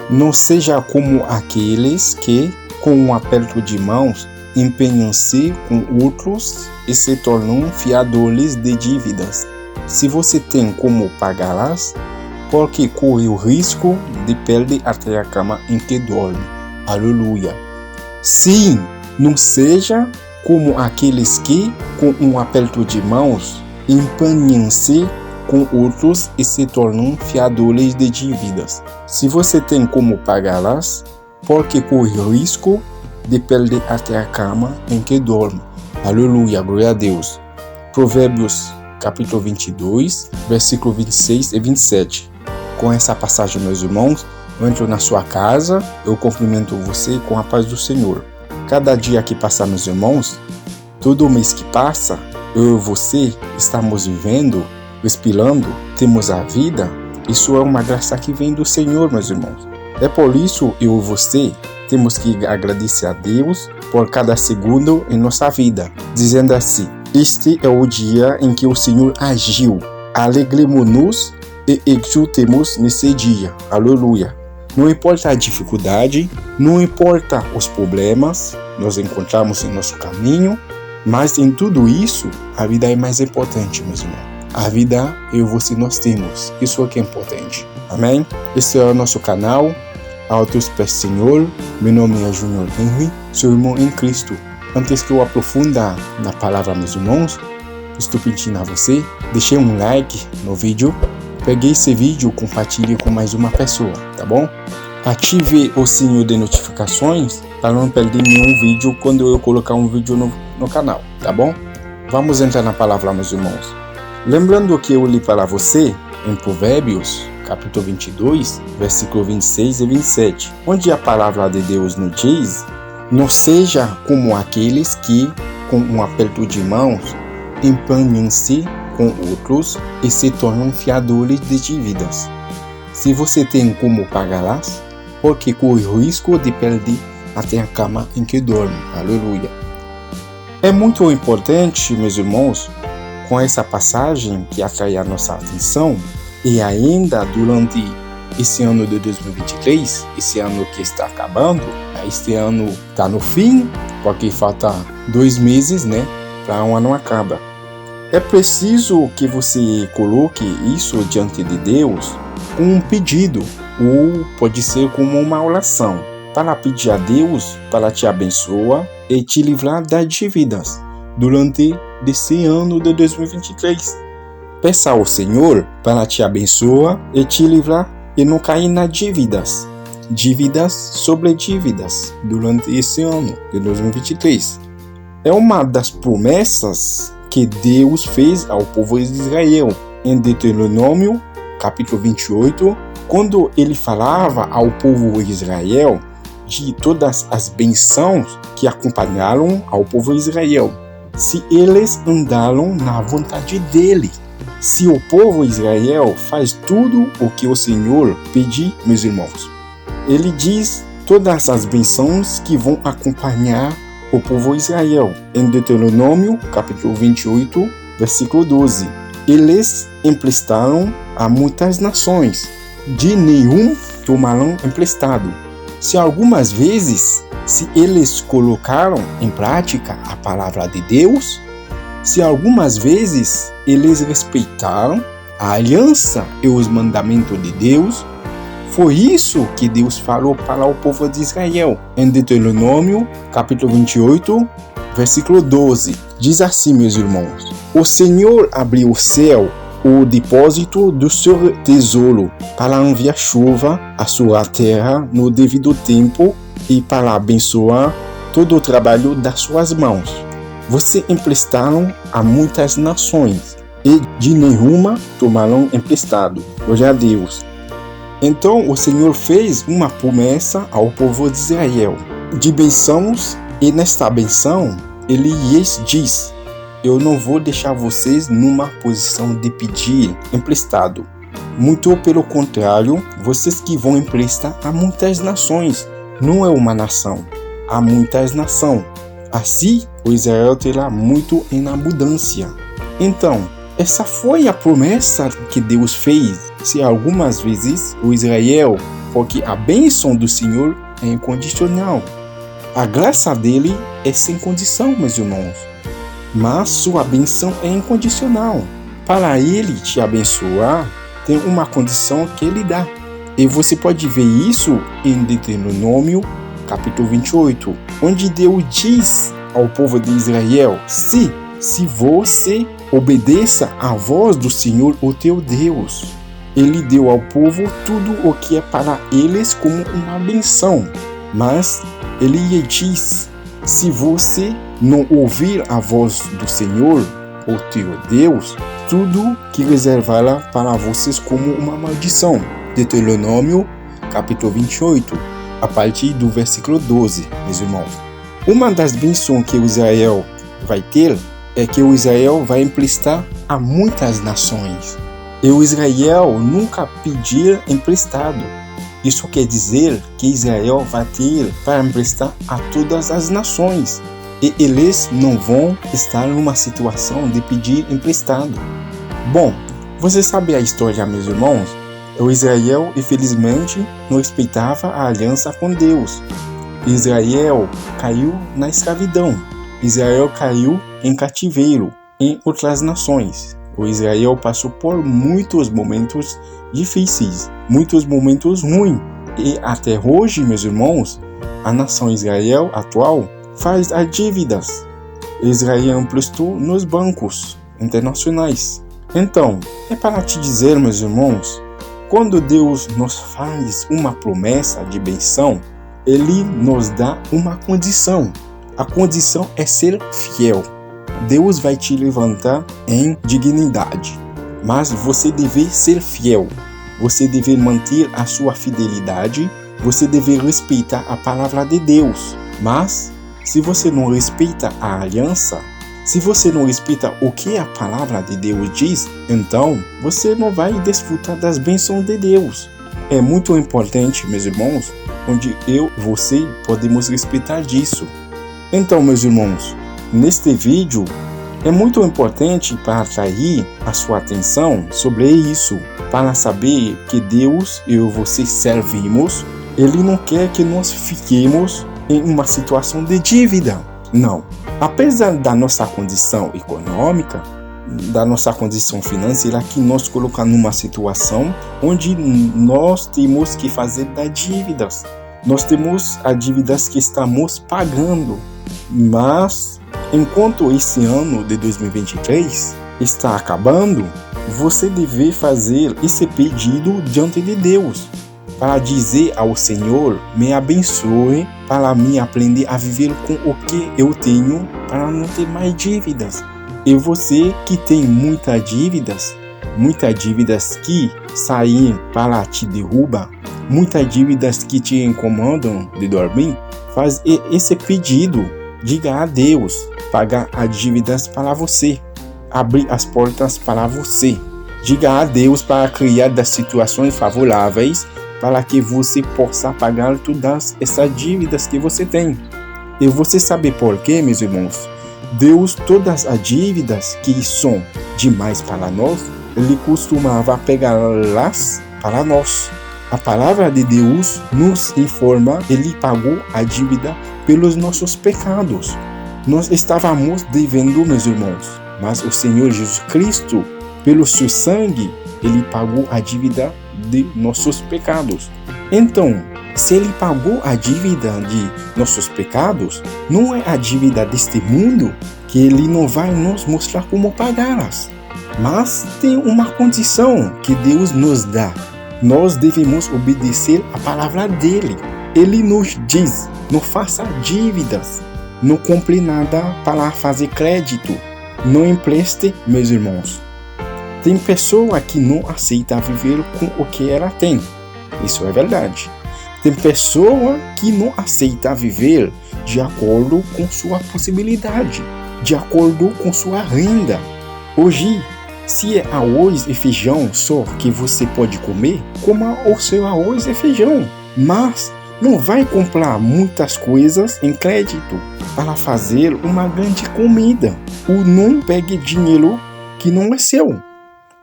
Não seja como aqueles que, com um aperto de mãos, empenham-se com outros e se tornam fiadores de dívidas. Se você tem como pagá-las, porque corre o risco de perder até a cama em que dorme. Aleluia. Sim, não seja como aqueles que, com um aperto de mãos, empenham-se com outros e se tornam fiadores de dívidas. Se você tem como pagá-las, porque corre o risco de perder até a cama em que dorme. Aleluia, glória a Deus. Provérbios capítulo 22, versículo 26 e 27. Com essa passagem, meus irmãos, eu entro na sua casa, eu cumprimento você com a paz do Senhor. Cada dia que passa, meus irmãos, todo mês que passa, eu e você estamos vivendo, respirando, temos a vida. Isso é uma graça que vem do Senhor, meus irmãos. É por isso eu e você temos que agradecer a Deus por cada segundo em nossa vida, dizendo assim: este é o dia em que o Senhor agiu. Alegremos-nos e exultemos nesse dia. Aleluia. Não importa a dificuldade, não importa os problemas nós encontramos em nosso caminho, mas em tudo isso, a vida é mais importante, meus irmãos. A vida eu e você nós temos. Isso é que é importante. Amém? Esse é o nosso canal, Aos Teus Pés, Senhor. Meu nome é Júnior Henry, seu irmão em Cristo. Antes que eu aprofundar na palavra, meus irmãos, estou pedindo a você, deixe um like no vídeo, pegue esse vídeo, compartilhe com mais uma pessoa, tá bom? Ative o sininho de notificações para não perder nenhum vídeo quando eu colocar um vídeo no canal, tá bom? Vamos entrar na palavra, meus irmãos. Lembrando que eu li para você em Provérbios, capítulo 22, versículo 26 e 27, onde a palavra de Deus nos diz: não seja como aqueles que, com um aperto de mãos, empenham-se com outros e se tornam fiadores de dívidas. Se você tem como pagá-las, porque corre o risco de perder até a cama em que dorme. Aleluia. É muito importante, meus irmãos, com essa passagem que atrai a nossa atenção, e ainda durante esse ano de 2023, esse ano que está acabando, este ano está no fim, porque falta 2 meses, né, para um ano acabar. É preciso que você coloque isso diante de Deus com um pedido, ou pode ser como uma oração, para pedir a Deus para te abençoar e te livrar das dívidas durante esse ano de 2023. Peça ao Senhor para te abençoar e te livrar e não cair nas dívidas. Dívidas sobre dívidas durante esse ano de 2023. É uma das promessas que Deus fez ao povo de Israel em Deuteronômio, capítulo 28, quando ele falava ao povo de Israel de todas as bênçãos que acompanharam ao povo de Israel, se eles andaram na vontade dele. Se o povo de Israel faz tudo o que o Senhor pede, meus irmãos, ele diz todas as bênçãos que vão acompanhar o povo de Israel. Em Deuteronômio, capítulo 28, versículo 12. Eles emprestaram a muitas nações, de nenhum tomarão emprestado. Se algumas vezes, se eles colocaram em prática a palavra de Deus, se algumas vezes eles respeitaram a aliança e os mandamentos de Deus, foi isso que Deus falou para o povo de Israel. Em Deuteronômio, capítulo 28, versículo 12. Diz assim, meus irmãos: o Senhor abriu o céu, o depósito do seu tesouro, para enviar chuva à sua terra no devido tempo e para abençoar todo o trabalho das suas mãos. Você emprestaram a muitas nações e de nenhuma tomarão emprestado. Glória a Deus. Então o Senhor fez uma promessa ao povo de Israel de bênçãos, e nesta bênção ele lhes diz: eu não vou deixar vocês numa posição de pedir emprestado. Muito pelo contrário, vocês que vão emprestar a muitas nações. Não é uma nação, há muitas nações. Assim, o Israel terá muito em abundância. Então, essa foi a promessa que Deus fez. se algumas vezes o Israel, porque a bênção do Senhor é incondicional. A graça dele é sem condição, meus irmãos. Mas sua bênção é incondicional. Para ele te abençoar, tem uma condição que ele dá. E você pode ver isso em Deuteronômio, capítulo 28, onde Deus diz ao povo de Israel: se você obedeça à voz do Senhor, o teu Deus, ele deu ao povo tudo o que é para eles como uma benção. Mas ele lhe diz: se você não ouvir a voz do Senhor, o teu Deus, tudo que reservará para vocês como uma maldição. Deuteronômio, capítulo 28, a partir do versículo 12, meus irmãos. Uma das bênçãos que o Israel vai ter é que o Israel vai emprestar a muitas nações. E o Israel nunca pedir emprestado. Isso quer dizer que Israel vai ter para emprestar a todas as nações. E eles não vão estar numa situação de pedir emprestado. Bom, você sabe a história, meus irmãos? O Israel, infelizmente, não respeitava a aliança com Deus. Israel caiu na escravidão. Israel caiu em cativeiro em outras nações. O Israel passou por muitos momentos difíceis, muitos momentos ruins. E até hoje, meus irmãos, a nação Israel atual faz as dívidas. Israel emprestou nos bancos internacionais. Então, é para te dizer, meus irmãos, quando Deus nos faz uma promessa de benção, Ele nos dá uma condição. A condição é ser fiel. Deus vai te levantar em dignidade, mas você deve ser fiel. Você deve manter a sua fidelidade. Você deve respeitar a palavra de Deus. Mas, se você não respeita a aliança, se você não respeita o que a palavra de Deus diz, então você não vai desfrutar das bênçãos de Deus. É muito importante, meus irmãos, onde eu e você podemos respeitar disso. Então, meus irmãos, neste vídeo é muito importante para atrair a sua atenção sobre isso, para saber que Deus e eu e você servimos. Ele não quer que nós fiquemos em uma situação de dívida. Não. Apesar da nossa condição econômica, da nossa condição financeira, que nos coloca numa situação onde nós temos que fazer das dívidas. Nós temos as dívidas que estamos pagando. Mas, enquanto esse ano de 2023 está acabando, você deve fazer esse pedido diante de Deus, para dizer ao Senhor: me abençoe para me aprender a viver com o que eu tenho, para não ter mais dívidas. E você que tem muitas dívidas que saem para te derrubar, muitas dívidas que te incomodam de dormir, faz esse pedido. Diga a Deus, pagar as dívidas para você, abrir as portas para você. Diga a Deus para criar das situações favoráveis para que você possa pagar todas essas dívidas que você tem. E você sabe por quê, meus irmãos? Deus, todas as dívidas que são demais para nós, Ele costumava pegá-las para nós. A palavra de Deus nos informa: Ele pagou a dívida pelos nossos pecados. Nós estávamos devendo, meus irmãos, mas o Senhor Jesus Cristo, pelo seu sangue, Ele pagou a dívida de nossos pecados. Então, se Ele pagou a dívida de nossos pecados, não é a dívida deste mundo que Ele não vai nos mostrar como pagá-las. Mas tem uma condição que Deus nos dá. Nós devemos obedecer a palavra dele. Ele nos diz: não faça dívidas, não compre nada para fazer crédito, não empreste, meus irmãos. Tem pessoa que não aceita viver com o que ela tem. Isso é verdade. Tem pessoa que não aceita viver de acordo com sua possibilidade, de acordo com sua renda. Hoje, se é arroz e feijão só que você pode comer, coma o seu arroz e feijão. Mas não vai comprar muitas coisas em crédito para fazer uma grande comida. Ou não pegue dinheiro que não é seu.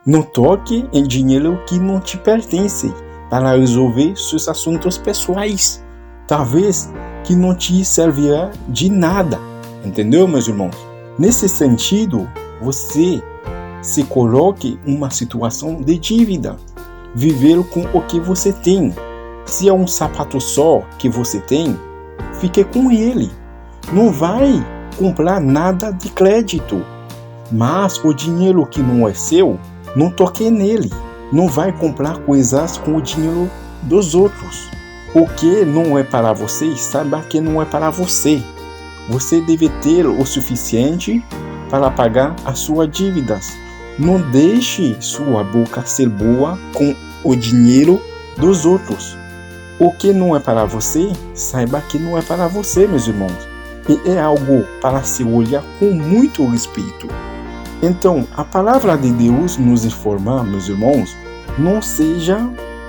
Não toque em dinheiro que não te pertence para resolver seus assuntos pessoais, talvez que não te servirá de nada. Entendeu, meus irmãos? Nesse sentido, você se coloque em uma situação de dívida. Viver com o que você tem. Se é um sapato só que você tem, fique com ele. Não vai comprar nada de crédito. Mas o dinheiro que não é seu, não toque nele. Não vai comprar coisas com o dinheiro dos outros. O que não é para você, saiba que não é para você. Você deve ter o suficiente para pagar as suas dívidas. Não deixe sua boca ser boa com o dinheiro dos outros. O que não é para você, saiba que não é para você, meus irmãos. E é algo para se olhar com muito respeito. Então, a palavra de Deus nos informa, meus irmãos, não seja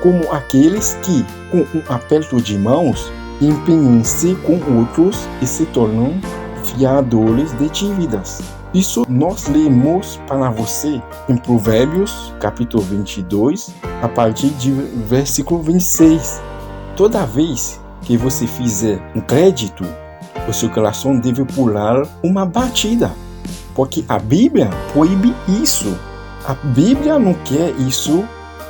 como aqueles que, com um aperto de mãos, empenham-se com outros e se tornam fiadores de dívidas. Isso nós lemos para você em Provérbios, capítulo 22, a partir de versículo 26. Toda vez que você fizer um crédito, o seu coração deve pular uma batida, porque a Bíblia proíbe isso. A Bíblia não quer isso.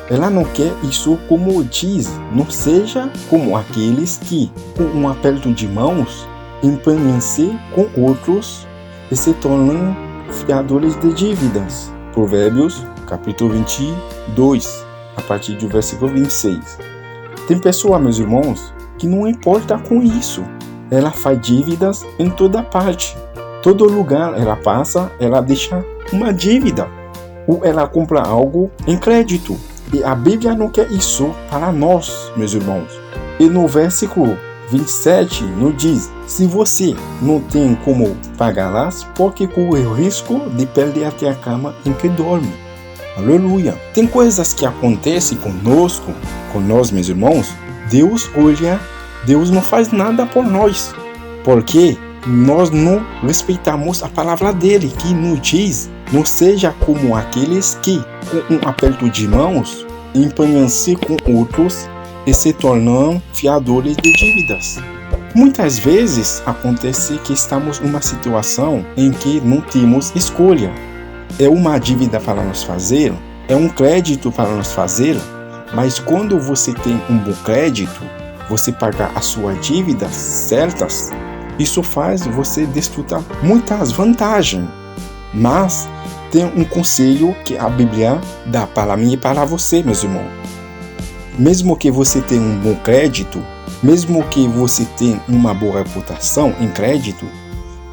Ela não quer isso, como diz, não seja como aqueles que, com um aperto de mãos, empenham-se com outros e se tornam fiadores de dívidas. Provérbios, capítulo 22, a partir do versículo 26. Tem pessoa, meus irmãos, que não importa com isso. Ela faz dívidas em toda parte. Todo lugar ela passa, ela deixa uma dívida. Ou ela compra algo em crédito. E a Bíblia não quer isso para nós, meus irmãos. E no versículo 27 nos diz: se você não tem como pagá-las, porque corre o risco de perder até a cama em que dorme. Aleluia! Tem coisas que acontecem conosco, com nós, meus irmãos. Deus não faz nada por nós, porque nós não respeitamos a palavra dele, que nos diz: não seja como aqueles que, com um aperto de mãos, empenham-se com outros e se tornam fiadores de dívidas. Muitas vezes acontece que estamos numa situação em que não temos escolha. É uma dívida para nós fazer, é um crédito para nós fazer, mas quando você tem um bom crédito, você paga as suas dívidas certas, isso faz você desfrutar muitas vantagens. Mas tem um conselho que a Bíblia dá para mim e para você, meus irmãos. Mesmo que você tenha um bom crédito, mesmo que você tenha uma boa reputação em crédito,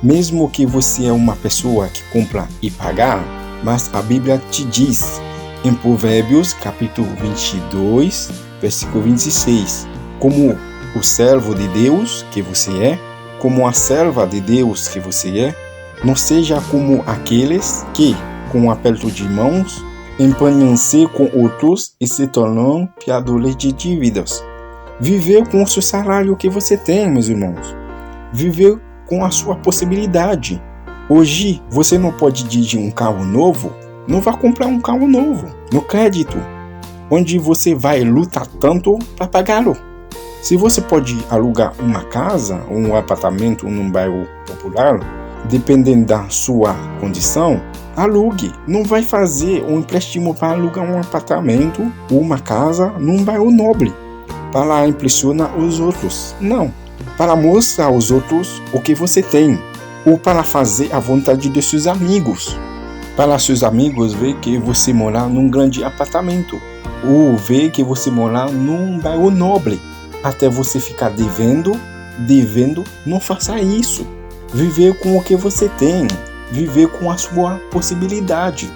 mesmo que você é uma pessoa que compra e paga, mas a Bíblia te diz em Provérbios, capítulo 22, versículo 26, como o servo de Deus que você é, como a serva de Deus que você é, não seja como aqueles que, com um aperto de mãos, empenham-se com outros e se tornam fiadores de dívidas. Viver com o seu salário que você tem, meus irmãos. Viver com a sua possibilidade. Hoje, você não pode dirigir um carro novo, não vai comprar um carro novo no crédito, onde você vai lutar tanto para pagá-lo. Se você pode alugar uma casa ou um apartamento num bairro popular, dependendo da sua condição, alugue. Não vai fazer um empréstimo para alugar um apartamento ou uma casa num bairro nobre para impressionar os outros. Não. Para mostrar aos outros o que você tem, ou para fazer a vontade de seus amigos. Para seus amigos ver que você mora num grande apartamento, ou ver que você mora num bairro nobre, até você ficar devendo. Não faça isso. Viver com o que você tem, viver com a sua possibilidade.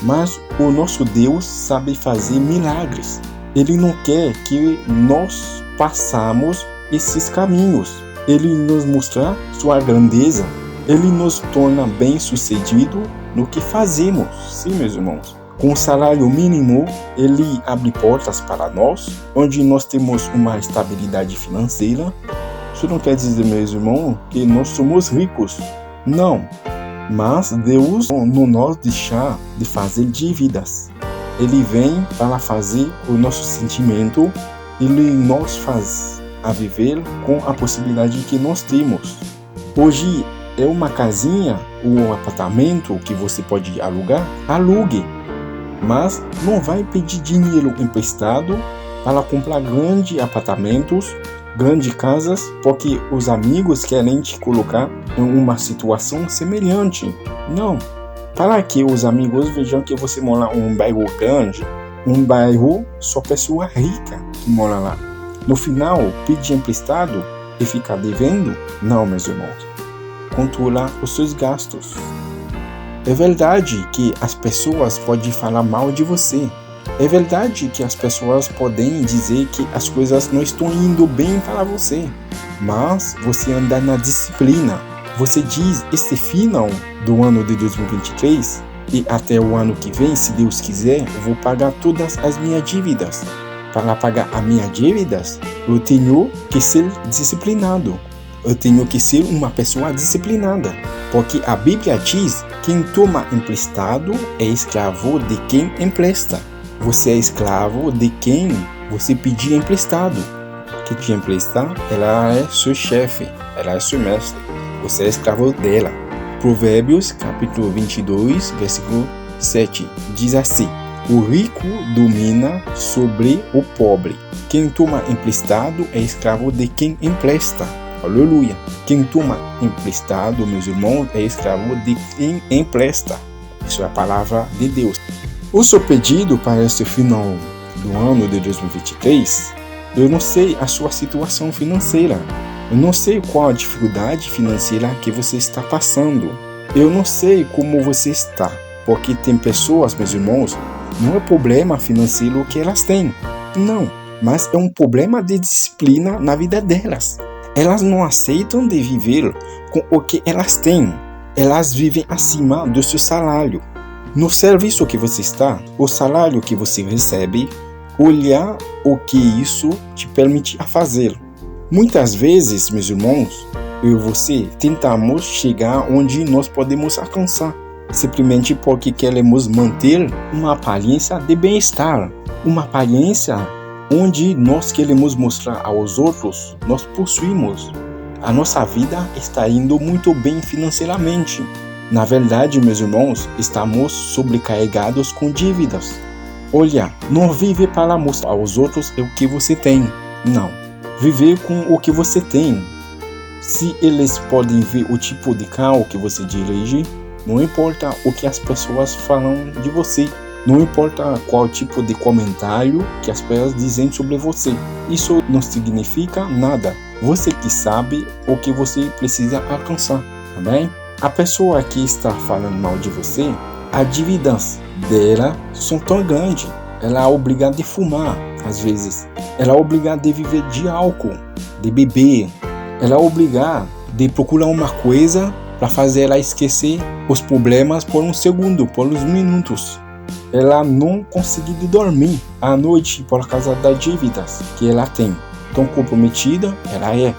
Mas o nosso Deus sabe fazer milagres. Ele não quer que nós passamos esses caminhos. Ele nos mostra sua grandeza. Ele nos torna bem-sucedido no que fazemos. Sim, meus irmãos. Com o salário mínimo, ele abre portas para nós, onde nós temos uma estabilidade financeira. Isso não quer dizer, meus irmãos, que nós somos ricos. Não. Mas Deus não nos deixa de fazer dívidas. Ele vem para fazer o nosso sentimento, ele nos faz a viver com a possibilidade que nós temos. Hoje é uma casinha ou um apartamento que você pode alugar, alugue. Mas não vai pedir dinheiro emprestado para comprar grandes apartamentos, grandes casas, porque os amigos querem te colocar em uma situação semelhante. Não. Para que os amigos vejam que você mora em um bairro grande, um bairro só pessoa rica que mora lá. No final, pedir emprestado e ficar devendo? Não, meus irmãos. Controlar os seus gastos. É verdade que as pessoas podem falar mal de você. É verdade que as pessoas podem dizer que as coisas não estão indo bem para você. Mas você anda na disciplina. Você diz, este final do ano de 2023 e até o ano que vem, se Deus quiser, eu vou pagar todas as minhas dívidas. Para pagar as minhas dívidas, eu tenho que ser disciplinado. Eu tenho que ser uma pessoa disciplinada. Porque a Bíblia diz, quem toma emprestado é escravo de quem empresta. Você é escravo de quem você pedir emprestado. Que te empresta, ela é seu chefe, ela é seu mestre. Você é escravo dela. Provérbios, capítulo 22, versículo 7, diz assim: o rico domina sobre o pobre. Quem toma emprestado é escravo de quem empresta. Aleluia! Quem toma emprestado, meus irmãos, é escravo de quem empresta. Isso é a palavra de Deus. O seu pedido para esse final do ano de 2023, eu não sei a sua situação financeira. Eu não sei qual a dificuldade financeira que você está passando. Eu não sei como você está. Porque tem pessoas, meus irmãos, não é problema financeiro que elas têm. Não, mas é um problema de disciplina na vida delas. Elas não aceitam de viver com o que elas têm. Elas vivem acima do seu salário. No serviço que você está, o salário que você recebe, olhar o que isso te permite a fazer. Muitas vezes, meus irmãos, eu e você tentamos chegar onde nós podemos alcançar, simplesmente porque queremos manter uma aparência de bem-estar, uma aparência onde nós queremos mostrar aos outros, nós possuímos. A nossa vida está indo muito bem financeiramente. Na verdade, meus irmãos, estamos sobrecarregados com dívidas. Olha, não vive para mostrar aos outros o que você tem. Não. Viver com o que você tem. Se eles podem ver o tipo de carro que você dirige, não importa o que as pessoas falam de você. Não importa qual tipo de comentário que as pessoas dizem sobre você. Isso não significa nada. Você que sabe o que você precisa alcançar, tá bem? A pessoa que está falando mal de você, as dívidas dela são tão grandes. Ela é obrigada a fumar, às vezes. Ela é obrigada a viver de álcool, de beber. Ela é obrigada a procurar uma coisa para fazer ela esquecer os problemas por um segundo, por uns minutos. Ela não consegue dormir à noite por causa das dívidas que ela tem. Tão comprometida ela é.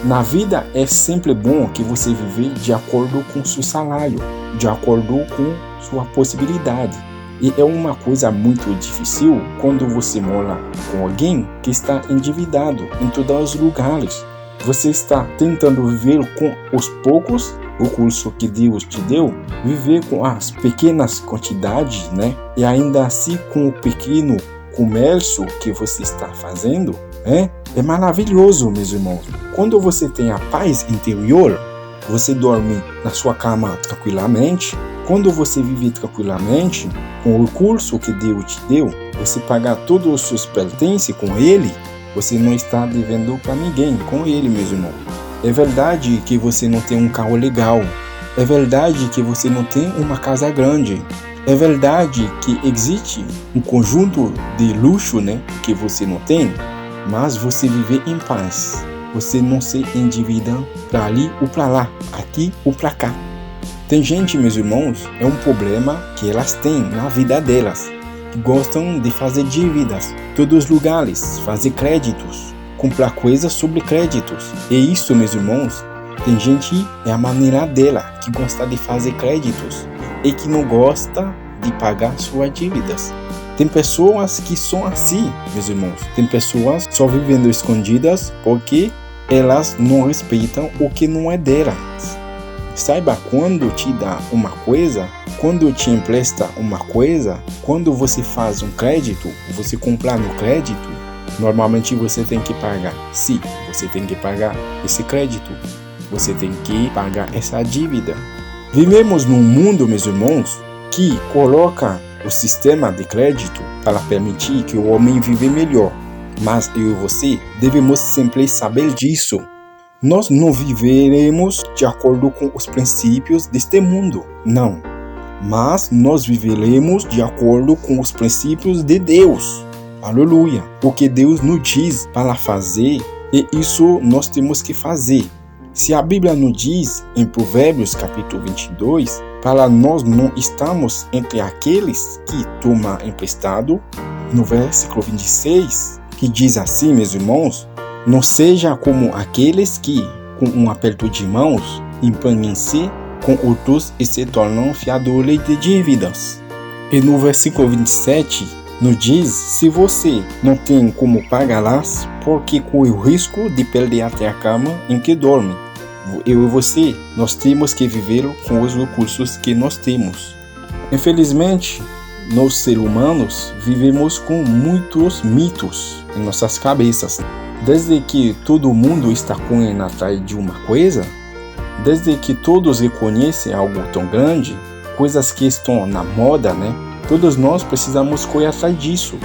Na vida é sempre bom que você viver de acordo com seu salário, de acordo com sua possibilidade. E é uma coisa muito difícil quando você mora com alguém que está endividado em todos os lugares. Você está tentando viver com os poucos recursos que Deus te deu, viver com as pequenas quantidades, né? E ainda assim com o pequeno comércio que você está fazendo, né? É maravilhoso, meus irmãos. Quando você tem a paz interior, você dorme na sua cama tranquilamente. Quando você vive tranquilamente, com o recurso que Deus te deu, você paga todos os seus pertences com Ele, você não está devendo para ninguém com Ele, meus irmãos. É verdade que você não tem um carro legal. É verdade que você não tem uma casa grande. É verdade que existe um conjunto de luxo, né, que você não tem, mas você vive em paz. Você não se endivida para ali ou para lá, aqui ou para cá. Tem gente, meus irmãos, é um problema que elas têm na vida delas, que gostam de fazer dívidas, todos os lugares, fazer créditos, comprar coisas sobre créditos. E isso, meus irmãos, Tem gente, é a maneira dela, que gosta de fazer créditos e que não gosta de pagar suas dívidas. Tem pessoas que são assim, meus irmãos. Tem pessoas só vivendo escondidas porque elas não respeitam o que não é delas. Saiba, quando te dá uma coisa, quando te empresta uma coisa, quando você faz um crédito, você comprar no crédito, normalmente você tem que pagar. Sim, você tem que pagar esse crédito. Você tem que pagar essa dívida. Vivemos num mundo, meus irmãos, que coloca o sistema de crédito para permitir que o homem viva melhor. Mas eu e você devemos sempre saber disso. Nós não viveremos de acordo com os princípios deste mundo, não. Mas nós viveremos de acordo com os princípios de Deus. Aleluia! O que Deus nos diz para fazer, e isso nós temos que fazer. Se a Bíblia nos diz, em Provérbios capítulo 22, para nós não estamos entre aqueles que tomam emprestado, no versículo 26, que diz assim, meus irmãos, não seja como aqueles que, com um aperto de mãos, empenham-se com outros e se tornam fiadores de dívidas. E no versículo 27, nos diz, se você não tem como pagá-las, porque corre o risco de perder até a cama em que dorme. Eu e você, nós temos que viver com os recursos que nós temos. Infelizmente, nós seres humanos vivemos com muitos mitos em nossas cabeças. Desde que todo mundo está correndo atrás de uma coisa, desde que todos reconhecem algo tão grande, coisas que estão na moda, né? Todos nós precisamos correr atrás disso.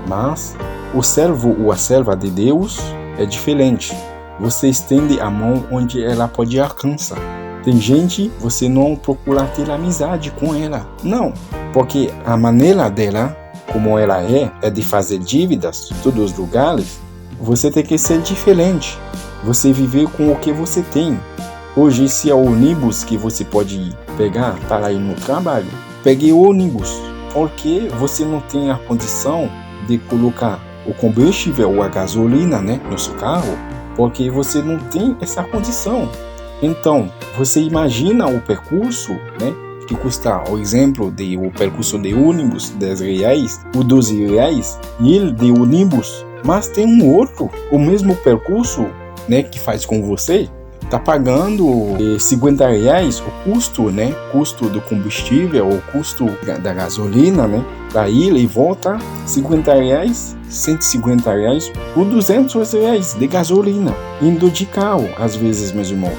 Mas o servo ou a serva de Deus é diferente. Você estende a mão onde ela pode alcançar. Tem gente, você não procura ter amizade com ela. Não, porque a maneira dela, como ela é de fazer dívidas em todos os lugares. Você tem que ser diferente. Você viver com o que você tem. Hoje, se é o ônibus que você pode pegar para ir no trabalho, pegue o ônibus. Porque você não tem a condição de colocar o combustível ou a gasolina, né, no seu carro. Porque você não tem essa condição. Então, você imagina o percurso, né, que custa, por exemplo, o percurso de ônibus, R$10 ou R$12, e ele de ônibus. Mas tem um outro, o mesmo percurso, né, que faz com você, tá pagando R$50 o custo, né, custo do combustível, o custo da gasolina, né, para ir e volta, R$50, R$150 ou R$200 de gasolina, indo de carro, às vezes, meus irmãos.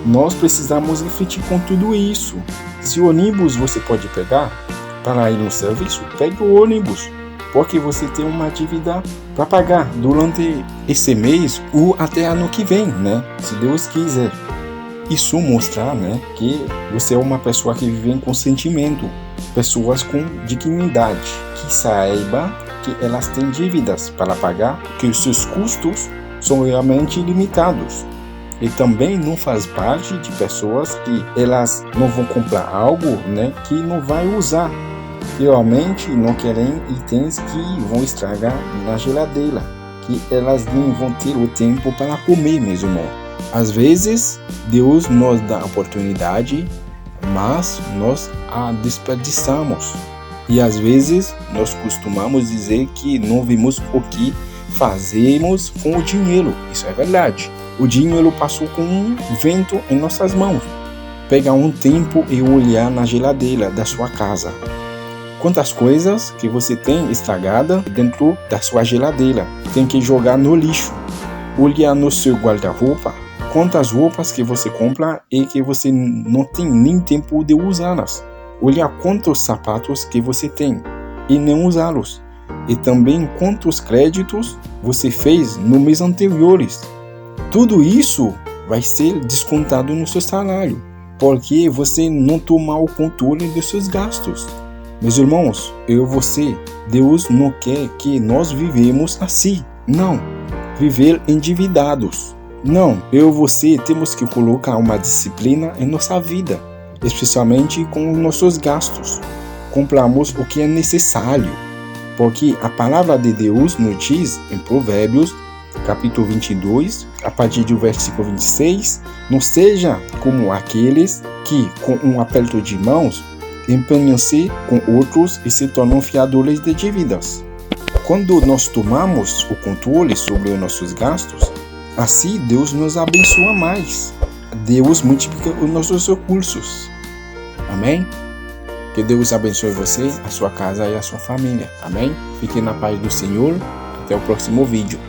Nós precisamos refletir com tudo isso. Se o ônibus você pode pegar para ir no serviço, pegue o ônibus. Porque você tem uma dívida para pagar durante esse mês ou até ano que vem, né? Se Deus quiser. Isso mostra, né, que você é uma pessoa que vive em consentimento, pessoas com dignidade, que saiba que elas têm dívidas para pagar, que os seus custos são realmente limitados. E também não faz parte de pessoas que elas não vão comprar algo, né, que não vai usar. Realmente não querem itens que vão estragar na geladeira, que elas nem vão ter o tempo para comer, meus irmãos. Às vezes, Deus nos dá a oportunidade, mas nós a desperdiçamos. E às vezes, nós costumamos dizer que não vimos o que fazemos com o dinheiro. Isso é verdade. O dinheiro passou com um vento em nossas mãos. Pegar um tempo e olhar na geladeira da sua casa. Quantas coisas que você tem estragada dentro da sua geladeira, tem que jogar no lixo. Olhar no seu guarda-roupa, quantas roupas que você compra e que você não tem nem tempo de usá-las. Olhar quantos sapatos que você tem e não usá-los. E também quantos créditos você fez no mês anteriores. Tudo isso vai ser descontado no seu salário, porque você não toma o controle dos seus gastos. Meus irmãos, eu e você, Deus não quer que nós vivemos assim. Não, viver endividados. Não, eu e você temos que colocar uma disciplina em nossa vida, especialmente com os nossos gastos. Compramos o que é necessário, porque a palavra de Deus nos diz em Provérbios capítulo 22, a partir do versículo 26, não seja como aqueles que, com um aperto de mãos, empenham-se com outros e se tornam fiadores de dívidas. Quando nós tomamos o controle sobre os nossos gastos, assim Deus nos abençoa mais. Deus multiplica os nossos recursos. Amém? Que Deus abençoe você, a sua casa e a sua família. Amém? Fique na paz do Senhor. Até o próximo vídeo.